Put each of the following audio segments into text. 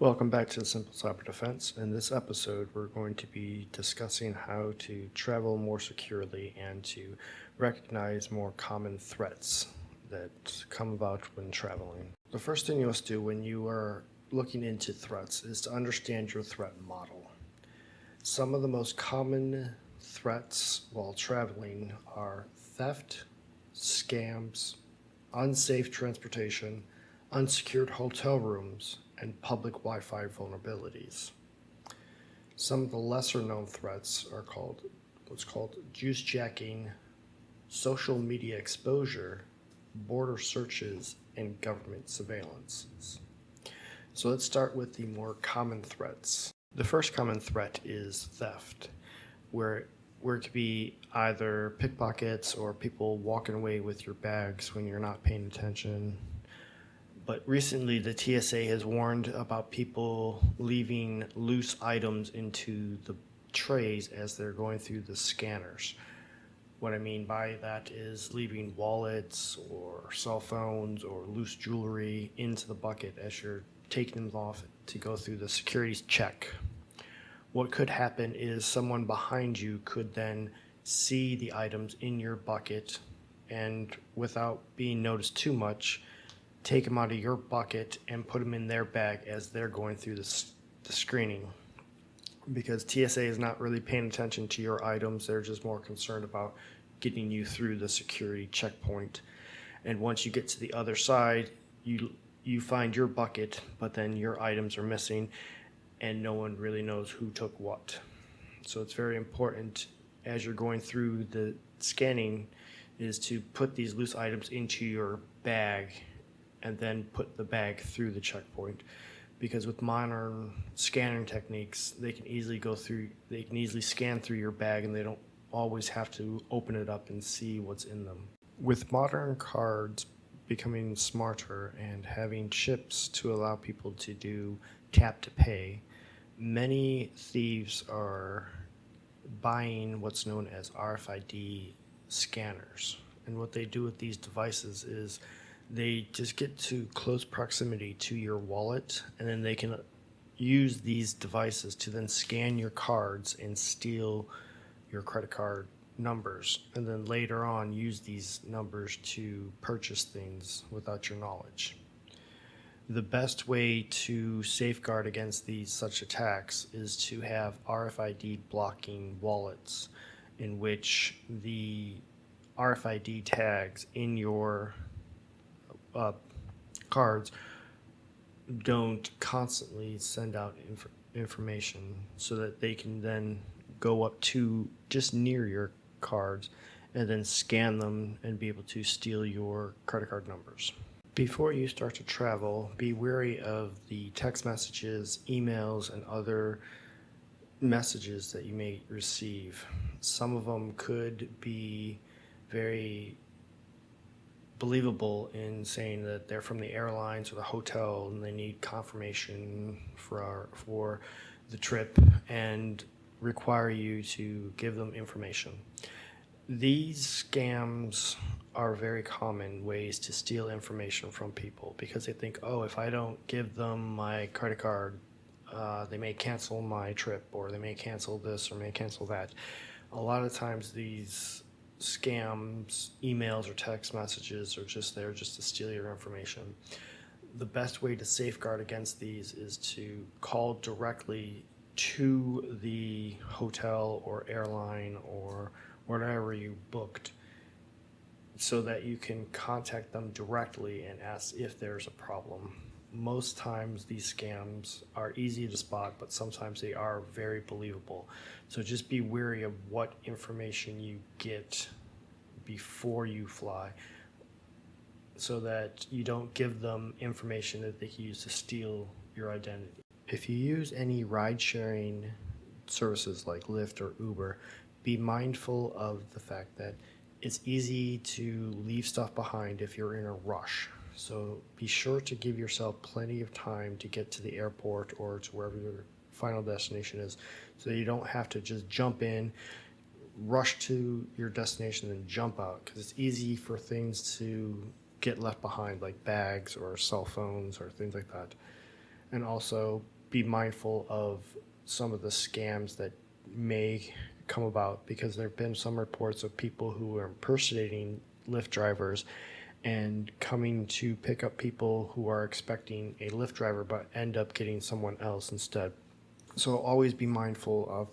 Welcome back to the Simple Cyber Defense. In this episode, we're going to be discussing how to travel more securely and to recognize more common threats that come about when traveling. The first thing you must do when you are looking into threats is to understand your threat model. Some of the most common threats while traveling are theft, scams, unsafe transportation, unsecured hotel rooms, and public Wi-Fi vulnerabilities. Some of the lesser known threats are what's called juice jacking, social media exposure, border searches, and government surveillance. So let's start with the more common threats. The first common threat is theft, where it could be either pickpockets or people walking away with your bags when you're not paying attention. But recently, the TSA has warned about people leaving loose items into the trays as they're going through the scanners. What I mean by that is leaving wallets or cell phones or loose jewelry into the bucket as you're taking them off to go through the security check. What could happen is someone behind you could then see the items in your bucket and, without being noticed too much, take them out of your bucket and put them in their bag as they're going through the screening. Because TSA is not really paying attention to your items, they're just more concerned about getting you through the security checkpoint. And once you get to the other side, you find your bucket, but then your items are missing and no one really knows who took what. So it's very important as you're going through the scanning is to put these loose items into your bag and then put the bag through the checkpoint, because with modern scanning techniques, they can easily scan through your bag and they don't always have to open it up and see what's in them. With modern cards becoming smarter and having chips to allow people to do tap to pay, many thieves are buying what's known as RFID scanners. And what they do with these devices is they just get to close proximity to your wallet, and then they can use these devices to then scan your cards and steal your credit card numbers, and then later on use these numbers to purchase things without your knowledge. The best way to safeguard against such attacks is to have RFID blocking wallets, in which the RFID tags in your cards don't constantly send out information, so that they can then go up to just near your cards and then scan them and be able to steal your credit card numbers. Before you start to travel, be wary of the text messages, emails, and other messages that you may receive. Some of them could be very believable in saying that they're from the airlines or the hotel and they need confirmation for the trip and require you to give them information. These scams are very common ways to steal information from people, because they think, oh, if I don't give them my credit card, they may cancel my trip, or they may cancel this or may cancel that. A lot of times these scams, emails, or text messages are just there just to steal your information. The best way to safeguard against these is to call directly to the hotel or airline or whatever you booked, so that you can contact them directly and ask if there's a problem. Most times these scams are easy to spot, but sometimes they are very believable. So just be wary of what information you get before you fly, so that you don't give them information that they can use to steal your identity. If you use any ride-sharing services like Lyft or Uber, be mindful of the fact that it's easy to leave stuff behind if you're in a rush. So be sure to give yourself plenty of time to get to the airport or to wherever your final destination is, so you don't have to just jump in, rush to your destination, and jump out, because it's easy for things to get left behind, like bags or cell phones or things like that. and also be mindful of some of the scams that may come about, because there have been some reports of people who are impersonating Lyft drivers and coming to pick up people who are expecting a Lyft driver but end up getting someone else instead. So always be mindful of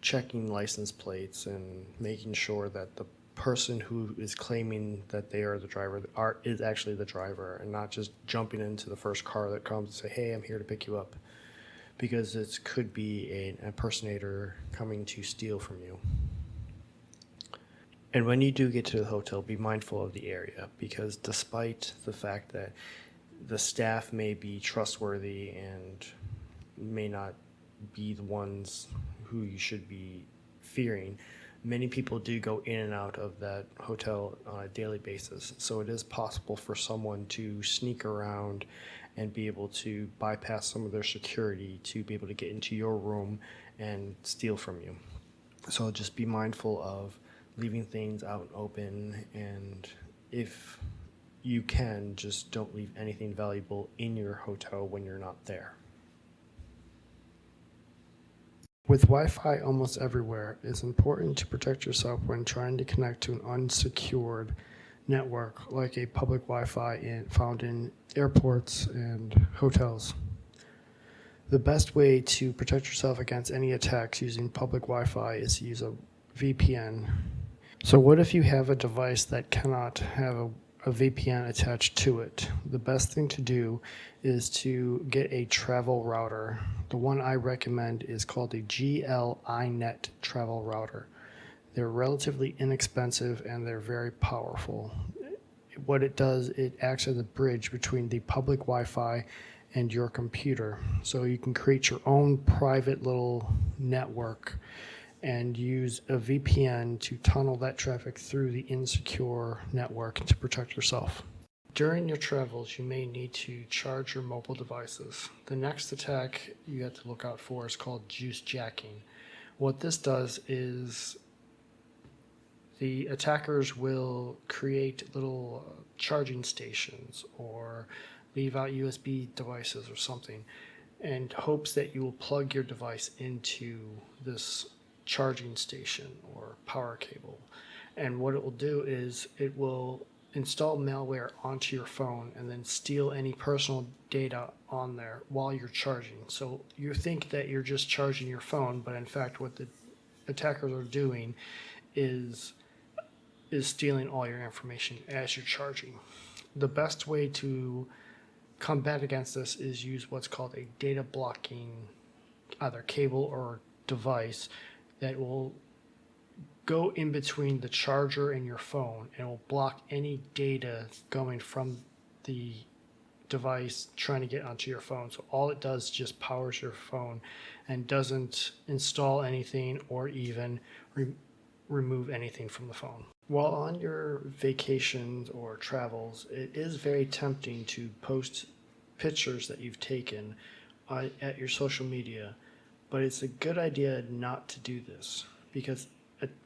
checking license plates and making sure that the person who is claiming that they are the driver is actually the driver, and not just jumping into the first car that comes and say, hey, I'm here to pick you up, because it could be an impersonator coming to steal from you. And when you do get to the hotel, be mindful of the area, because despite the fact that the staff may be trustworthy and may not be the ones who you should be fearing, many people do go in and out of that hotel on a daily basis. So it is possible for someone to sneak around and be able to bypass some of their security to be able to get into your room and steal from you. So just be mindful of leaving things out and open, and if you can, just don't leave anything valuable in your hotel when you're not there. With Wi-Fi almost everywhere, it's important to protect yourself when trying to connect to an unsecured network like a public Wi-Fi found in airports and hotels. The best way to protect yourself against any attacks using public Wi-Fi is to use a VPN. So what if you have a device that cannot have a VPN attached to it? The best thing to do is to get a travel router. The one I recommend is called a GLINet travel router. They're relatively inexpensive and they're very powerful. What it does, it acts as a bridge between the public Wi-Fi and your computer. So you can create your own private little network and use a VPN to tunnel that traffic through the insecure network to protect yourself. During your travels, you may need to charge your mobile devices. The next attack you have to look out for is called juice jacking. What this does is the attackers will create little charging stations or leave out USB devices or something, and hopes that you will plug your device into this charging station or power cable. And what it will do is it will install malware onto your phone and then steal any personal data on there while you're charging. So you think that you're just charging your phone, but in fact what the attackers are doing is stealing all your information as you're charging. The best way to combat against this is use what's called a data blocking either cable or device that will go in between the charger and your phone and will block any data going from the device trying to get onto your phone. So all it does is just powers your phone and doesn't install anything or even remove anything from the phone. While on your vacations or travels, it is very tempting to post pictures that you've taken at your social media, but it's a good idea not to do this, because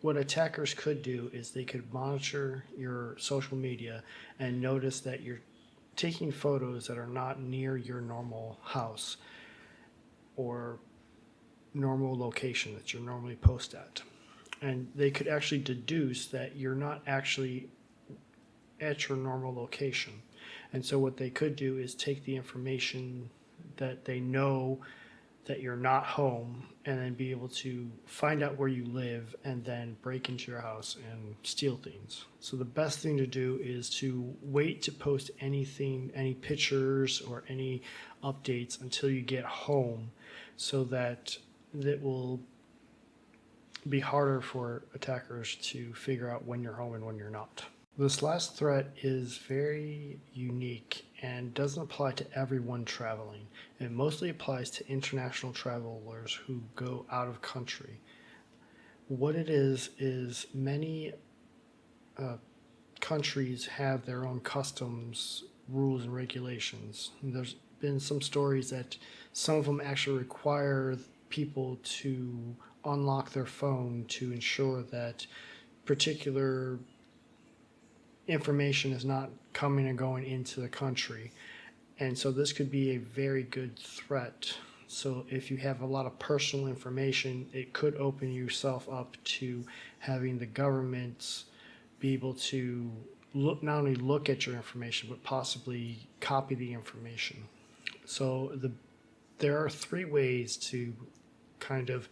what attackers could do is they could monitor your social media and notice that you're taking photos that are not near your normal house or normal location that you normally post at. And they could actually deduce that you're not actually at your normal location. And so what they could do is take the information that they know that you're not home and then be able to find out where you live and then break into your house and steal things. So the best thing to do is to wait to post anything, any pictures or any updates until you get home, so that it will be harder for attackers to figure out when you're home and when you're not. This last threat is very unique and doesn't apply to everyone traveling. It mostly applies to international travelers who go out of country. What it is many countries have their own customs rules and regulations. And there's been some stories that some of them actually require people to unlock their phone to ensure that particular information is not coming and going into the country. And so this could be a very good threat. So if you have a lot of personal information, it could open yourself up to having the government be able to not only look at your information, but possibly copy the information. So there are three ways to kind of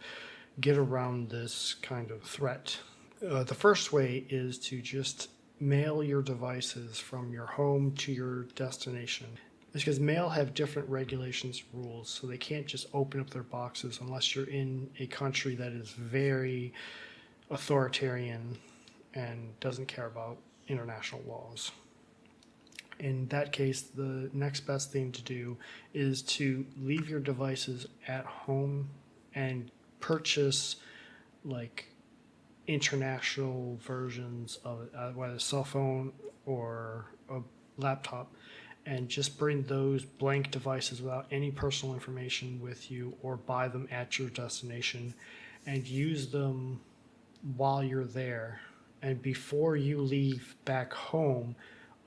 get around this kind of threat. The first way is to just mail your devices from your home to your destination. It's because mail have different regulations, rules, so they can't just open up their boxes unless you're in a country that is very authoritarian and doesn't care about international laws. In that case, the next best thing to do is to leave your devices at home and purchase like international versions of it, whether a cell phone or a laptop, and just bring those blank devices without any personal information with you, or buy them at your destination and use them while you're there. And before you leave back home,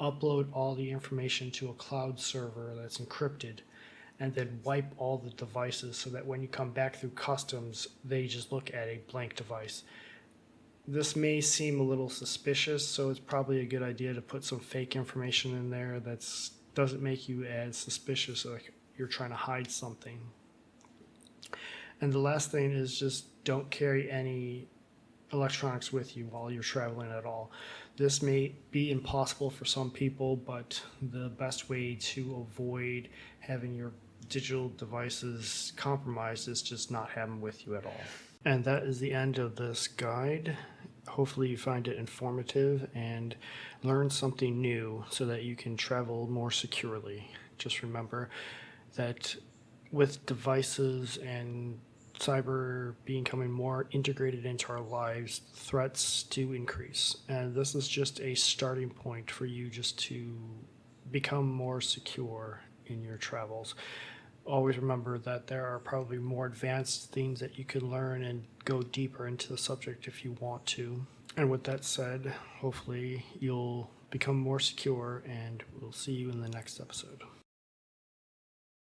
upload all the information to a cloud server that's encrypted, and then wipe all the devices so that when you come back through customs, they just look at a blank device. This may seem a little suspicious, so it's probably a good idea to put some fake information in there that doesn't make you as suspicious, like you're trying to hide something. And the last thing is just don't carry any electronics with you while you're traveling at all. This may be impossible for some people, but the best way to avoid having your digital devices compromised is just not have them with you at all. And that is the end of this guide. Hopefully you find it informative and learn something new so that you can travel more securely. Just remember that with devices and cyber becoming more integrated into our lives, threats do increase. And this is just a starting point for you just to become more secure in your travels. Always remember that there are probably more advanced things that you can learn and go deeper into the subject if you want to. And with that said, hopefully you'll become more secure, and we'll see you in the next episode.